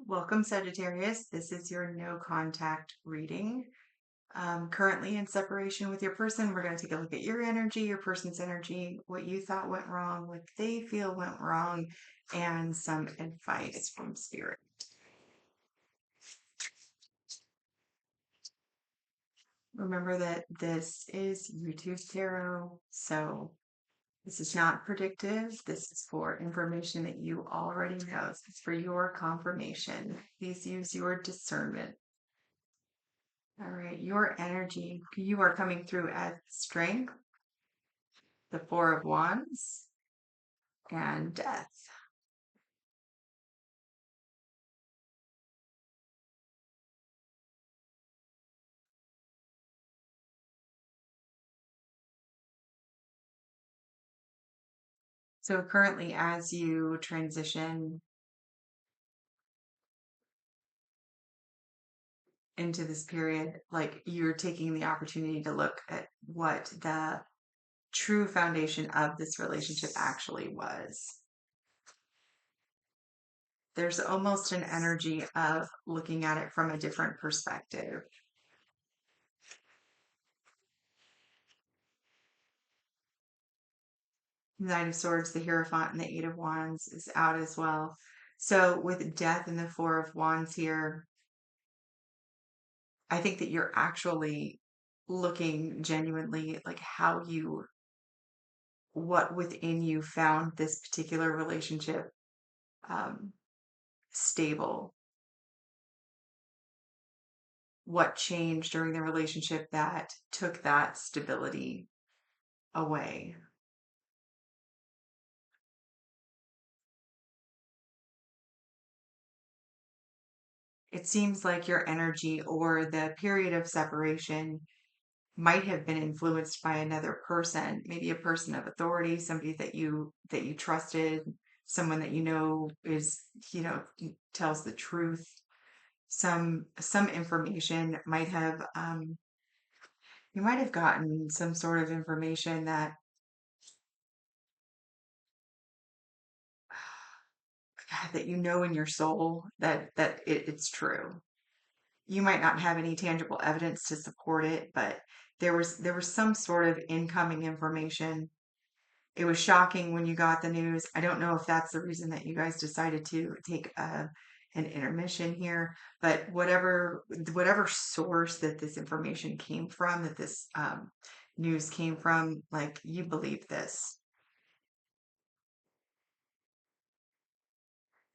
Welcome, Sagittarius. This is your no contact reading. Currently in separation with your person, we're going to take a look at your energy, your person's energy, what you thought went wrong, what they feel went wrong, and some advice from spirit. Remember that this is YouTube Tarot, so this is not predictive. This is for information that you already know. This is for your confirmation. Please use your discernment. All right, your energy, you are coming through as strength, the Four of Wands, and death. So currently, as you transition into this period, like you're taking the opportunity to look at what the true foundation of this relationship actually was. There's almost an energy of looking at it from a different perspective. Knight of Swords, the Hierophant, and the Eight of Wands is out as well. So with death and the Four of Wands here, I think that you're actually looking genuinely like what within you found this particular relationship um, stable. What changed during the relationship that took that stability away? It seems like your energy or the period of separation might have been influenced by another person, maybe a person of authority, somebody that you trusted, someone that you know is, tells the truth. Some information might have you might have gotten some sort of information that that you know in your soul that it's true. You might not have any tangible evidence to support it, but there was some sort of incoming information. It was shocking when you got the news. I don't know if that's the reason that you guys decided to take an intermission here, but whatever source that this information came from, that this news came from, like you believe this.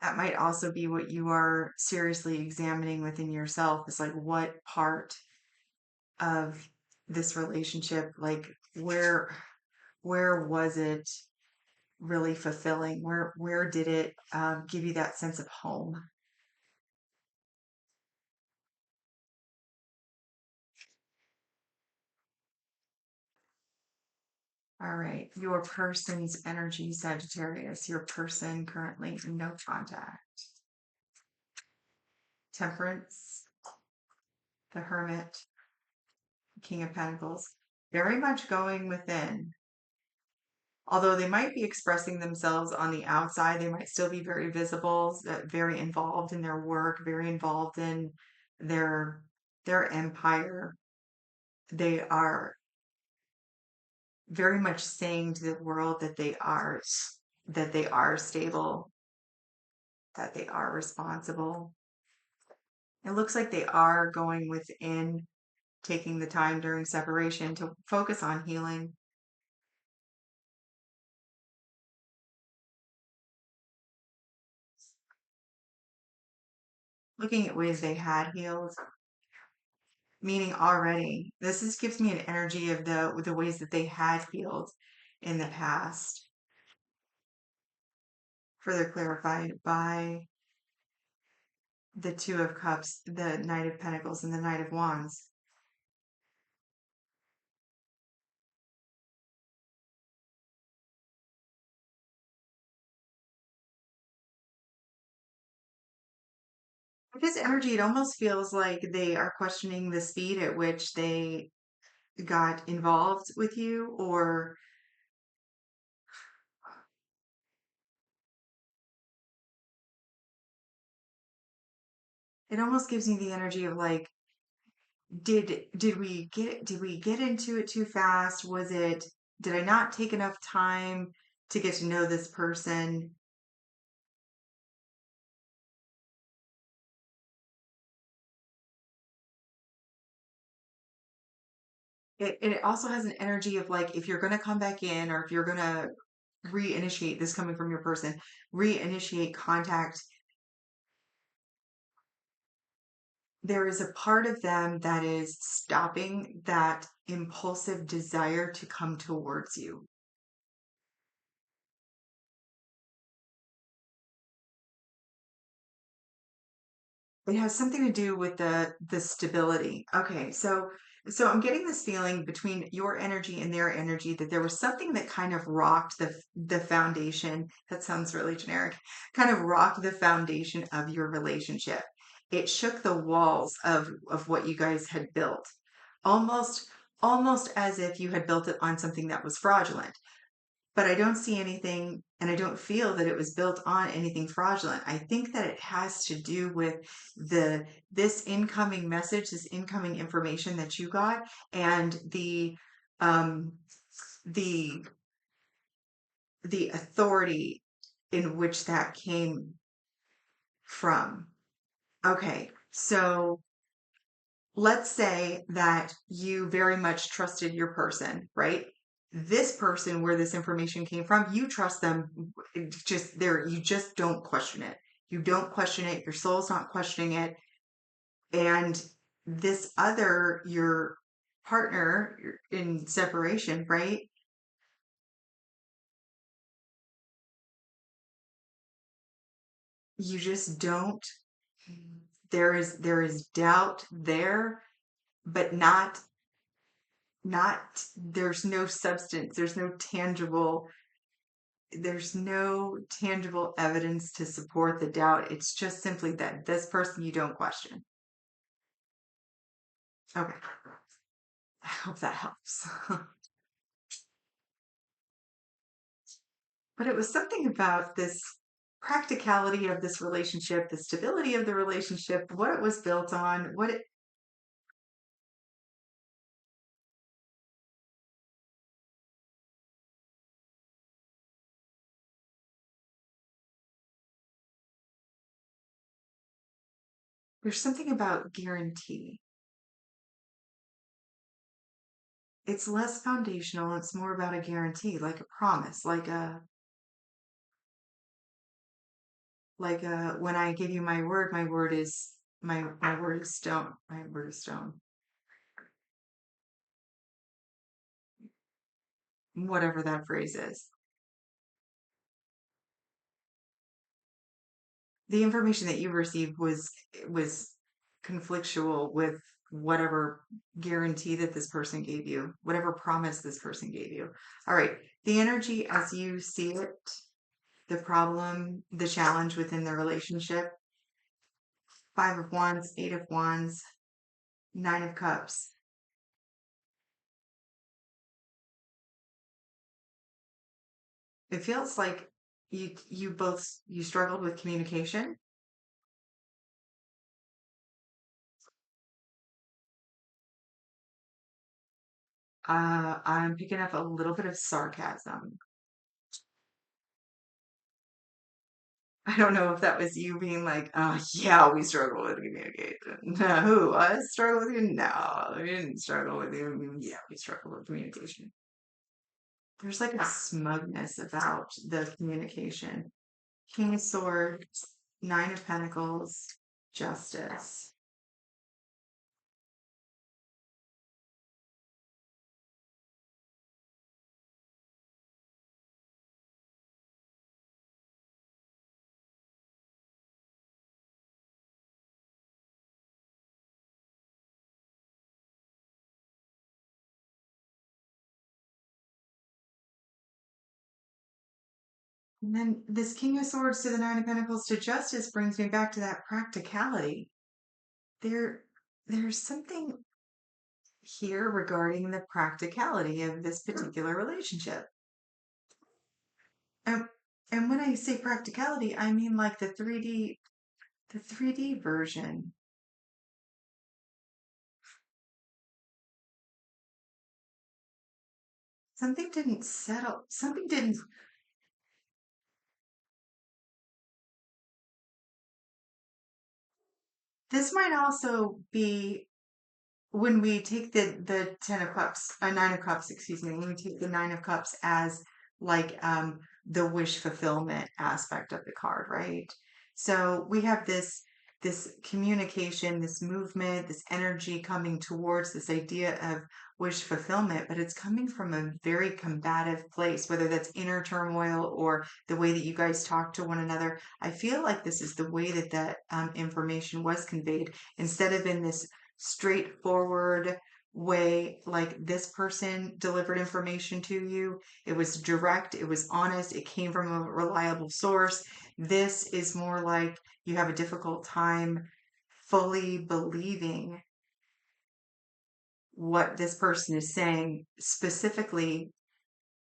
That might also be what you are seriously examining within yourself is like what part of this relationship, like where was it really fulfilling? Where did it give you that sense of home? All right, your person's energy, Sagittarius, your person currently in no contact. Temperance, the Hermit, King of Pentacles, very much going within. Although they might be expressing themselves on the outside, they might still be very visible, very involved in their work, very involved in their their empire. They are very much saying to the world that they are stable, that they are responsible. It looks like they are going within, taking the time during separation to focus on healing. Looking at ways they had healed, meaning already. Gives me an energy of the ways that they had healed in the past, further clarified by the Two of Cups, the Knight of Pentacles, and the Knight of Wands. With this energy, it almost feels like they are questioning the speed at which they got involved with you, or it almost gives me the energy of like, did we get into it too fast? Did I not take enough time to get to know this person? It also has an energy of like, if you're going to come back in, or if you're going to reinitiate this, coming from your person, reinitiate contact, there is a part of them that is stopping that impulsive desire to come towards you. It has something to do with the stability. Okay, so I'm getting this feeling between your energy and their energy that there was something that kind of rocked the foundation. That sounds really generic. Kind of rocked the foundation of your relationship. It shook the walls of what you guys had built. Almost almost as if you had built it on something that was fraudulent, but I don't see anything, and I don't feel that it was built on anything fraudulent. I think that it has to do with this incoming message, this incoming information that you got, and um the the authority in which that came from. Okay, so let's say that you very much trusted your person, right? This person, where this information came from, you trust them. It's just there, you just don't question it. You don't question it. Your soul's not questioning it. And this other, your partner, you're in separation, right? You just don't. There is doubt there, but not there's no substance, there's no tangible evidence to support the doubt. It's just simply that this person you don't question. Okay, I hope that helps. But it was something about this practicality of this relationship, the stability of the relationship, what it was built on, what it there's something about guarantee. It's less foundational, it's more about a guarantee, like a promise, like a when I give you my word is my word is stone. My word is stone. Whatever that phrase is. The information that you received was conflictual with whatever guarantee that this person gave you, whatever promise this person gave you. All right. The energy as you see it, the problem, the challenge within the relationship, Five of Wands, Eight of Wands, Nine of Cups. It feels like you struggled with communication. I'm picking up a little bit of sarcasm. I don't know if that was you being like, yeah, we struggle with communication. Who, us struggle with you? No, we didn't struggle with you. Yeah, we struggle with communication. There's like a smugness about the communication. King of Swords, Nine of Pentacles, Justice. And then this King of Swords to the Nine of Pentacles to Justice brings me back to that practicality. There, there's something here regarding the practicality of this particular relationship. And, and when I say practicality, I mean like the 3D version. something didn't settle. Something didn't. This might also be when we take the 10 of cups, 9 of cups, excuse me, when we take the 9 of cups as like the wish fulfillment aspect of the card, right? So we have this communication, this movement, this energy coming towards this idea of wish fulfillment, but it's coming from a very combative place, whether that's inner turmoil or the way that you guys talk to one another. I feel like this is the way that information was conveyed instead of in this straightforward way like this person delivered information to you. It was direct, it was honest, it came from a reliable source. This is more like you have a difficult time fully believing what this person is saying, specifically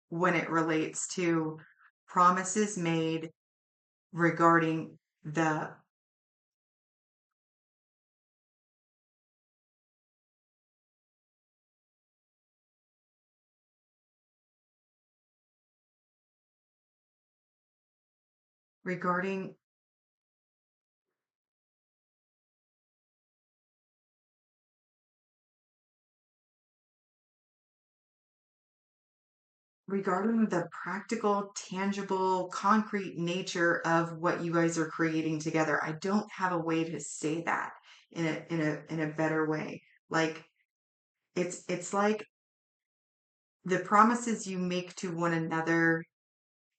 when it relates to promises made regarding the regarding regarding the practical, tangible, concrete nature of what you guys are creating together. I don't have a way to say that in a better way. Like it's like the promises you make to one another.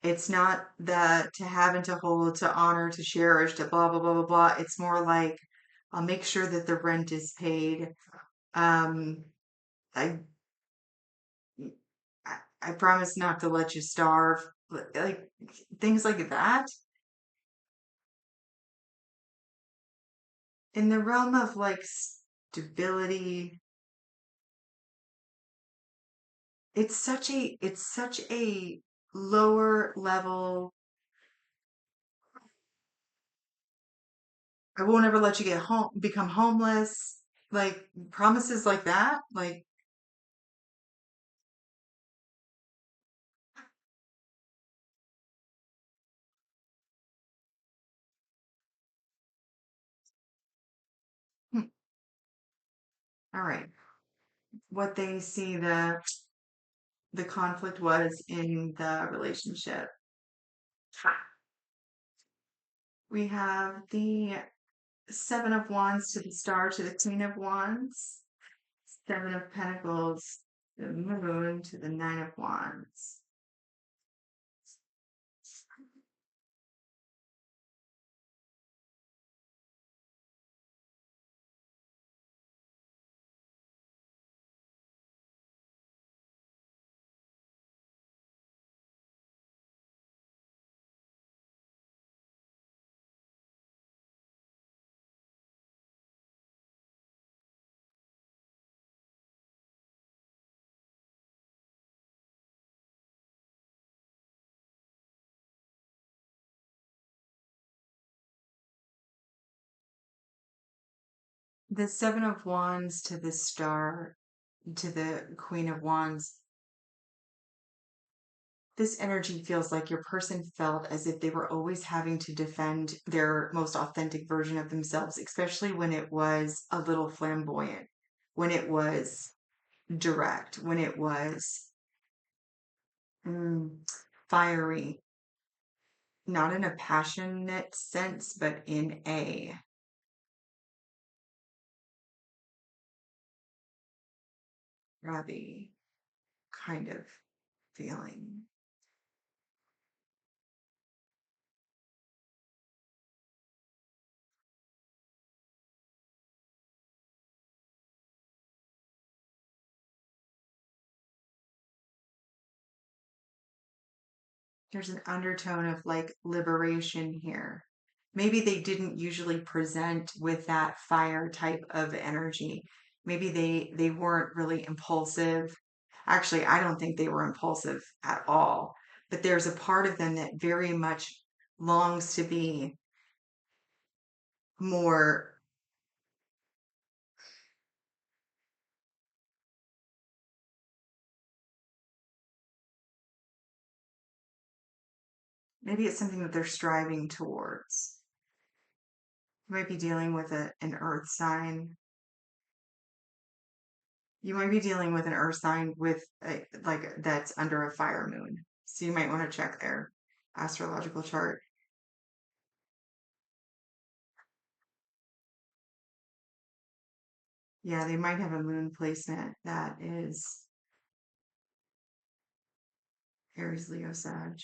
It's not the to have and to hold, to honor, to cherish, to blah blah blah blah blah. It's more like I'll make sure that the rent is paid. Um, I I promise not to let you starve. Like things like that. In the realm of like stability, it's such a lower level. I won't ever let you get home, become homeless. Like promises like that. Like, hmm, all right. What they see the conflict was in the relationship. We have the Seven of Wands to the Star to the Queen of Wands, Seven of Pentacles, the Moon to the Nine of Wands. The Seven of Wands to the Star to the Queen of Wands. This energy feels like your person felt as if they were always having to defend their most authentic version of themselves, especially when it was a little flamboyant, when it was direct, when it was mm, fiery, not in a passionate sense, but in a grabby kind of feeling. There's an undertone of like liberation here. Maybe they didn't usually present with that fire type of energy. Maybe they weren't really impulsive. Actually, I don't think they were impulsive at all. But there's a part of them that very much longs to be more Maybe it's something that they're striving towards. You might be dealing with an earth sign. You might be dealing with an earth sign with like that's under a fire moon. So you might want to check their astrological chart. Yeah, they might have a moon placement that is Aries, Leo, Sag.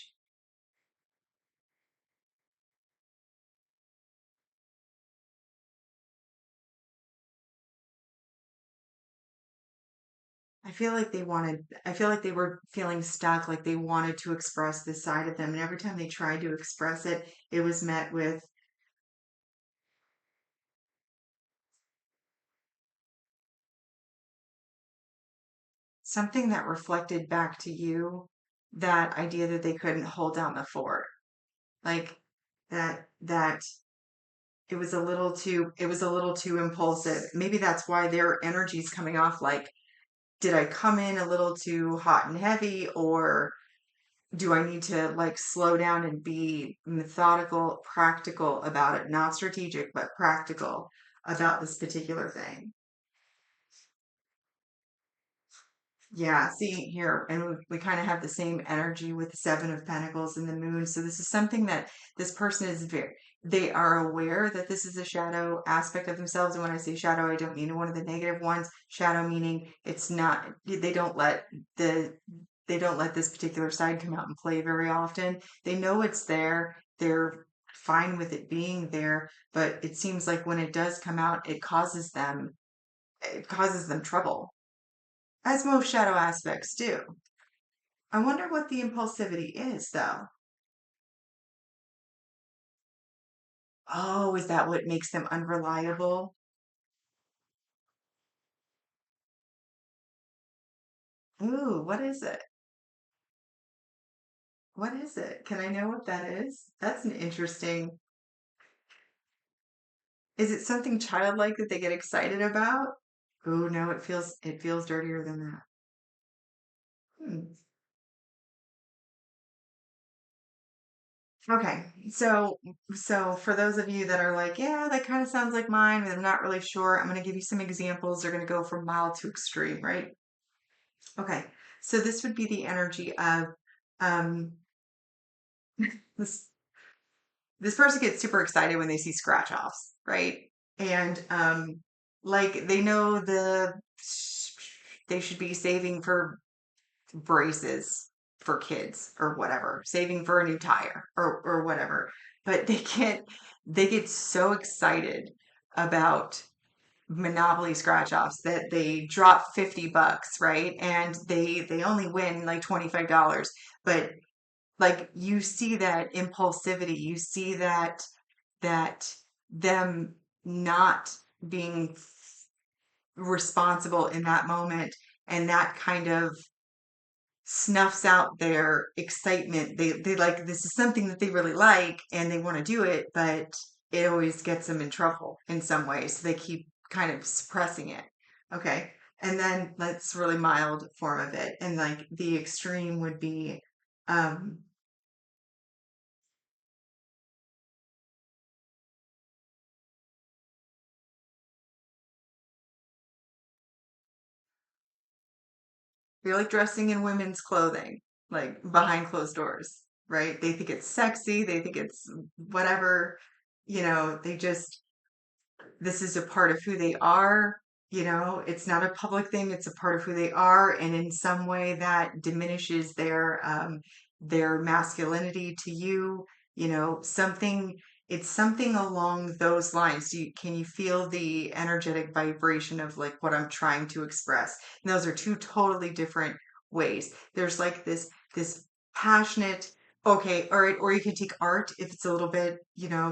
I feel like they were feeling stuck, like they wanted to express this side of them. And every time they tried to express it, it was met with something that reflected back to you that idea that they couldn't hold down the fort. Like that it was a little too impulsive. Maybe that's why their energy's coming off like, did I come in a little too hot and heavy, or do I need to like slow down and be methodical, practical about it, not strategic, but practical about this particular thing? Yeah, see here, and we kind of have the same energy with the Seven of Pentacles and the Moon. So this is something that this person is very, they are aware that this is a shadow aspect of themselves. And when I say shadow, I don't mean one of the negative ones. Shadow meaning it's not, the, they don't let this particular side come out and play very often. They know it's there. They're fine with it being there, but it seems like when it does come out, it causes them trouble, as most shadow aspects do. I wonder what the impulsivity is, though. Oh, is that what makes them unreliable? Ooh, what is it? What is it? Can I know what that is? That's an interesting. Is it something childlike that they get excited about? Oh no, it feels dirtier than that. Hmm. Okay, so for those of you that are like, yeah, that kind of sounds like mine, but I'm not really sure. I'm going to give you some examples. They're going to go from mild to extreme, right? Okay, so this would be the energy of um, this this person gets super excited when they see scratch offs, right? And like they know they should be saving for braces for kids or whatever, saving for a new tire or whatever. But they get so excited about Monopoly scratch offs that they drop 50 bucks, right? And they only win like $25. But like you see that impulsivity, you see that them not being responsible in that moment, and that kind of snuffs out their excitement. They like, this is something that they really like and they want to do it, but it always gets them in trouble in some ways. So they keep kind of suppressing it. Okay. And then that's really mild form of it. And like the extreme would be um they like dressing in women's clothing, like behind closed doors, right? They think it's sexy, they think it's whatever, they just, this is a part of who they are. It's not a public thing, it's a part of who they are, and in some way that diminishes their masculinity to you. Something, it's something along those lines. Can you feel the energetic vibration of like what I'm trying to express? And those are two totally different ways. There's like this passionate. Okay, all right, or you can take art if it's a little bit,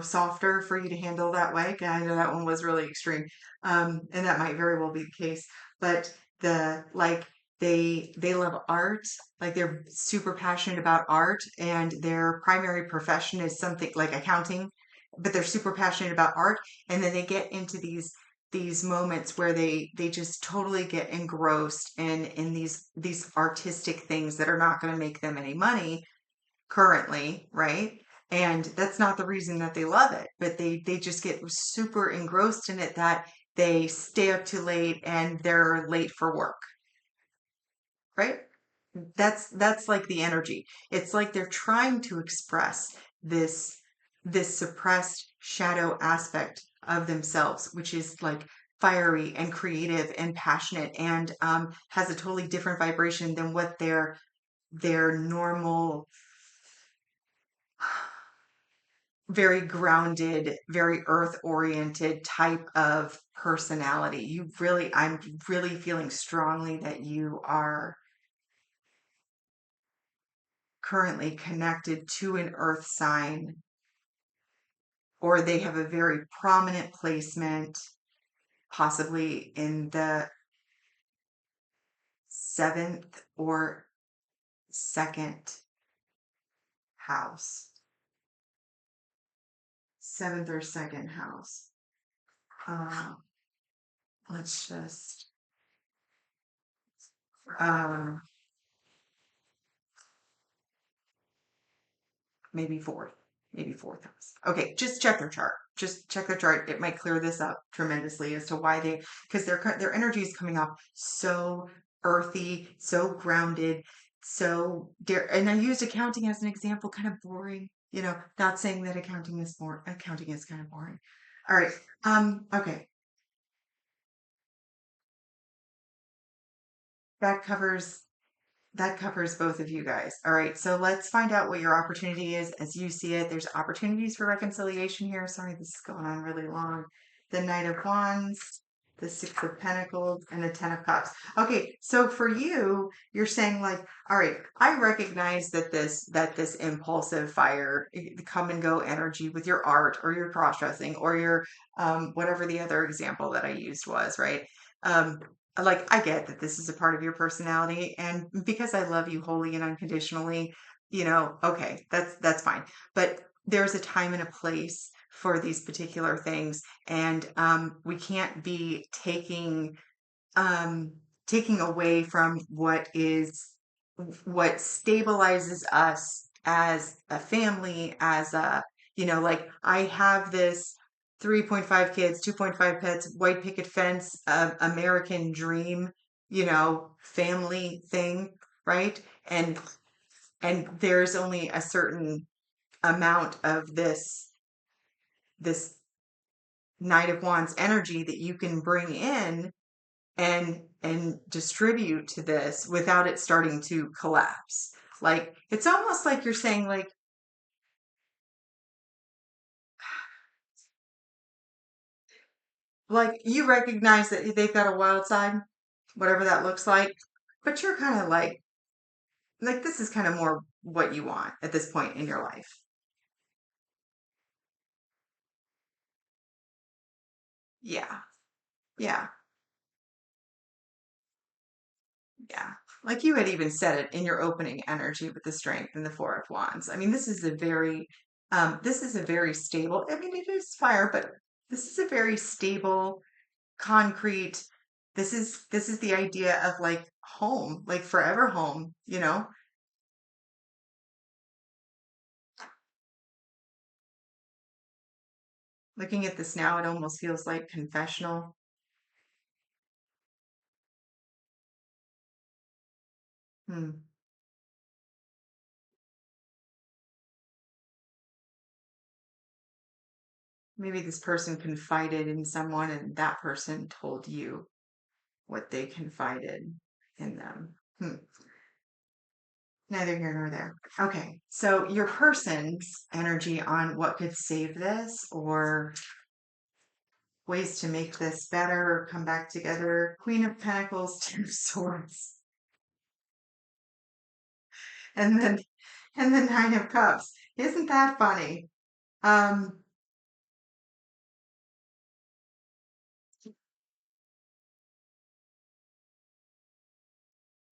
softer for you to handle that way. 'Cause I know that one was really extreme, and that might very well be the case. But they love art, like they're super passionate about art, and their primary profession is something like accounting, but they're super passionate about art, and then they get into these moments where they just totally get engrossed in these artistic things that are not going to make them any money, currently, right? And that's not the reason that they love it, but they just get super engrossed in it that they stay up too late and they're late for work, right? That's like the energy. It's like they're trying to express this this suppressed shadow aspect of themselves, which is like fiery and creative and passionate and has a totally different vibration than what their normal, very grounded, very earth oriented type of personality. I'm really feeling strongly that you are currently connected to an earth sign, or they have a very prominent placement, possibly in the seventh or second house. Seventh or second house. Uh, let's just, um, maybe fourth, maybe fourth house. Okay, just check their chart. Just check their chart. It might clear this up tremendously as to why because their energy is coming off so earthy, so grounded, so dear. And I used accounting as an example, kind of boring. Not saying that accounting is boring. Accounting is kind of boring. All right. Okay. That covers That covers both of you guys. All right, so let's find out what your opportunity is as you see it. There's opportunities for reconciliation here. Sorry, this is going on really long. The Knight of Wands, the Six of Pentacles, and the Ten of Cups. Okay, so for you, you're saying like, all right, I recognize that this impulsive fire, the come and go energy with your art or your cross-dressing or your whatever the other example that I used was, right? Um, like I get that this is a part of your personality, and because I love you wholly and unconditionally, okay, that's fine. But there's a time and a place for these particular things, and we can't be um, taking away from what stabilizes us as a family, as like I have this 3.5 kids, 2.5 pets, white picket fence, American dream, family thing, right? And there's only a certain amount of this Knight of Wands energy that you can bring in and distribute to this without it starting to collapse. Like it's almost like you're saying like you recognize that they've got a wild side, whatever that looks like, but you're kind of like this is kind of more what you want at this point in your life. Yeah. Yeah. Yeah. Like you had even said it in your opening energy with the strength and the Four of Wands. I mean, this is a very stable, I mean, it is fire, but this is a very stable, concrete. This is the idea of like home, like forever home. Looking at this now, it almost feels like confessional. Hmm. Maybe this person confided in someone and that person told you what they confided in them. Hmm. Neither here nor there. Okay, so your person's energy on what could save this or ways to make this better or come back together. Queen of Pentacles, Two of Swords, and then Nine of Cups. Isn't that funny? Um,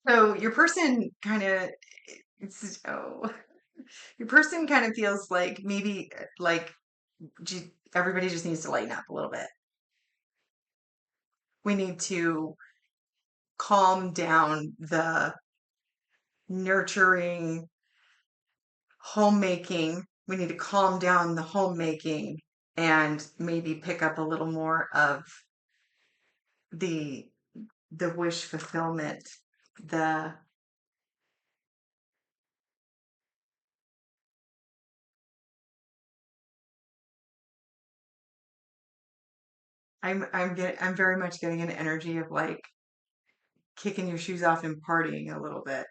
so your person kind of oh, your person kind of feels like maybe like everybody just needs to lighten up a little bit. We need to calm down the nurturing, homemaking. We need to calm down the homemaking and maybe pick up a little more of the the wish fulfillment. The I'm very much getting an energy of like kicking your shoes off and partying a little bit,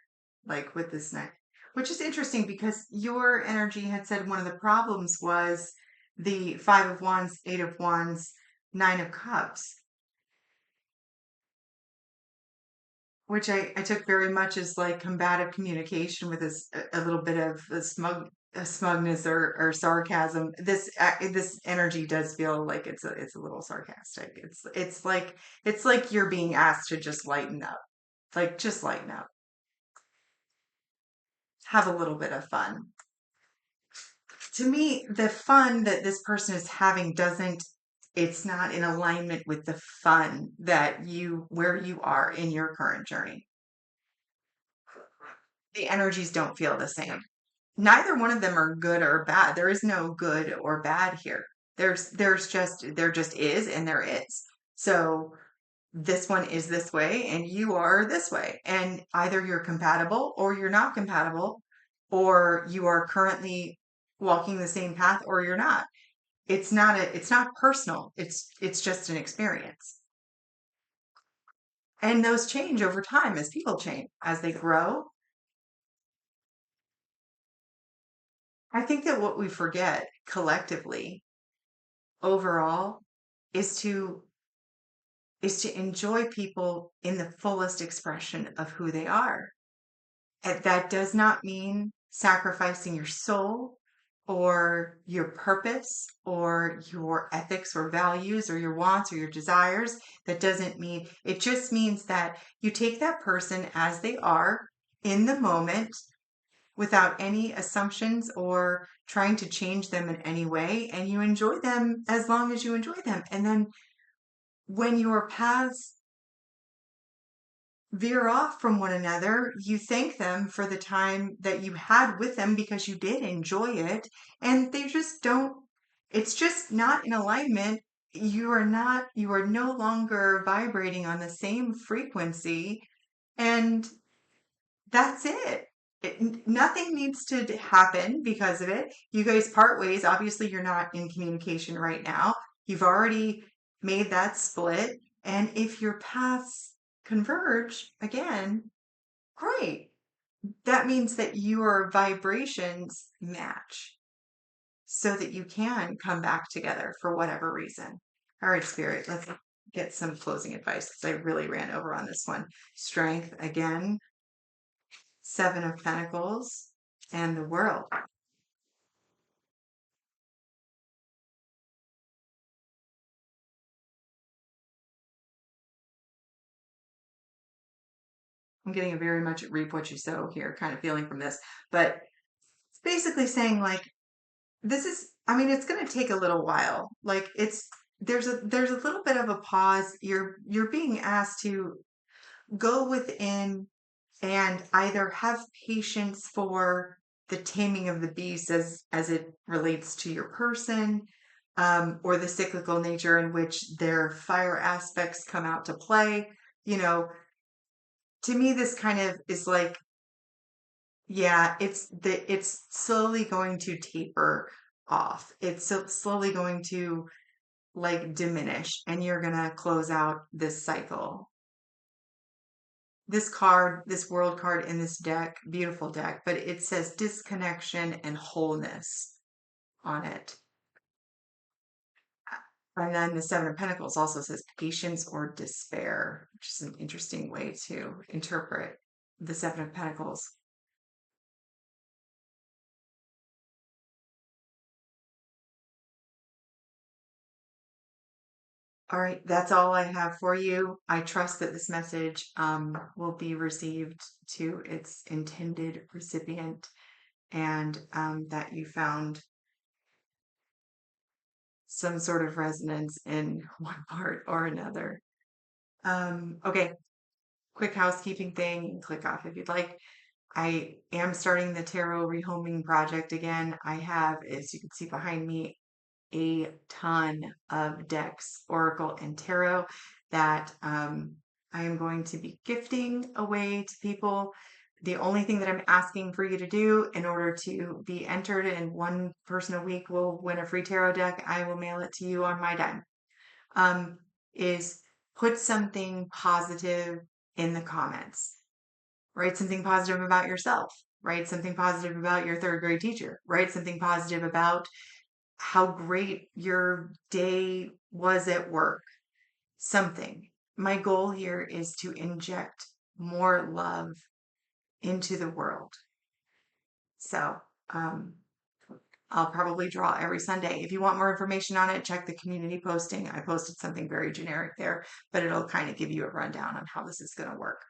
like with this night, which is interesting because your energy had said one of the problems was the Five of Wands, Eight of Wands, Nine of Cups, which I took very much as like combative communication with a little bit of a smugness or sarcasm. This energy does feel like it's a little sarcastic. It's like you're being asked to just lighten up, like just lighten up, have a little bit of fun. To me, the fun that this person is having doesn't, it's not in alignment with the fun that where you are in your current journey. The energies don't feel the same. Neither one of them are good or bad. There is no good or bad here. There just is and there is. So this one is this way and you are this way. And either you're compatible or you're not compatible, or you are currently walking the same path or you're not. It's not personal. It's just an experience. And those change over time as people change, as they grow. I think that what we forget collectively overall is to enjoy people in the fullest expression of who they are. And that does not mean sacrificing your soul or your purpose or your ethics or values or your wants or your desires. That doesn't mean, it just means that you take that person as they are in the moment without any assumptions or trying to change them in any way. And you enjoy them as long as you enjoy them. And then when your paths veer off from one another, you thank them for the time that you had with them because you did enjoy it. And they just don't, it's just not in alignment. You are no longer vibrating on the same frequency. And that's it. Nothing needs to happen because of it. You guys part ways. Obviously, you're not in communication right now. You've already made that split. And if your paths converge again, great. That means that your vibrations match so that you can come back together for whatever reason. All right, Spirit, let's get some closing advice because I really ran over on this one. Strength again, Seven of Pentacles, and the World. I'm getting a very much reap what you sow here kind of feeling from this, but it's basically saying like this is, I mean, it's going to take a little while. Like there's a little bit of a pause. You're being asked to go within and either have patience for the taming of the beast as it relates to your person, or the cyclical nature in which their fire aspects come out to play. You know, to me, this kind of is like, yeah, it's slowly going to taper off. It's slowly going to like diminish, and you're gonna close out this cycle. This card, this world card in this deck, beautiful deck, but it says disconnection and wholeness on it. And then the Seven of Pentacles also says patience or despair, which is an interesting way to interpret the Seven of Pentacles. All right, that's all I have for you. I trust that this message will be received to its intended recipient, and that you found some sort of resonance in one part or another. Okay, quick housekeeping thing. Click off if you'd like. I am starting the tarot rehoming project again. I have, as you can see behind me, a ton of decks, Oracle and Tarot, that I am going to be gifting away to people. The only thing that I'm asking for you to do in order to be entered, and one person a week will win a free tarot deck, I will mail it to you on my dime, is put something positive in the comments. Write something positive about yourself. Write something positive about your third grade teacher. Write something positive about how great your day was at work. Something. My goal here is to inject more love into the world. So, um, I'll probably draw every Sunday. If you want more information on it, check the community posting. I posted something very generic there, but it'll kind of give you a rundown on how this is going to work.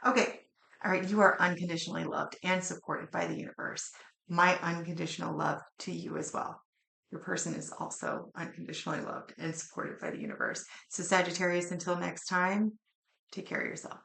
Okay. All right. You are unconditionally loved and supported by the universe. My unconditional love to you as well. Your person is also unconditionally loved and supported by the universe. So, Sagittarius, until next time, take care of yourself.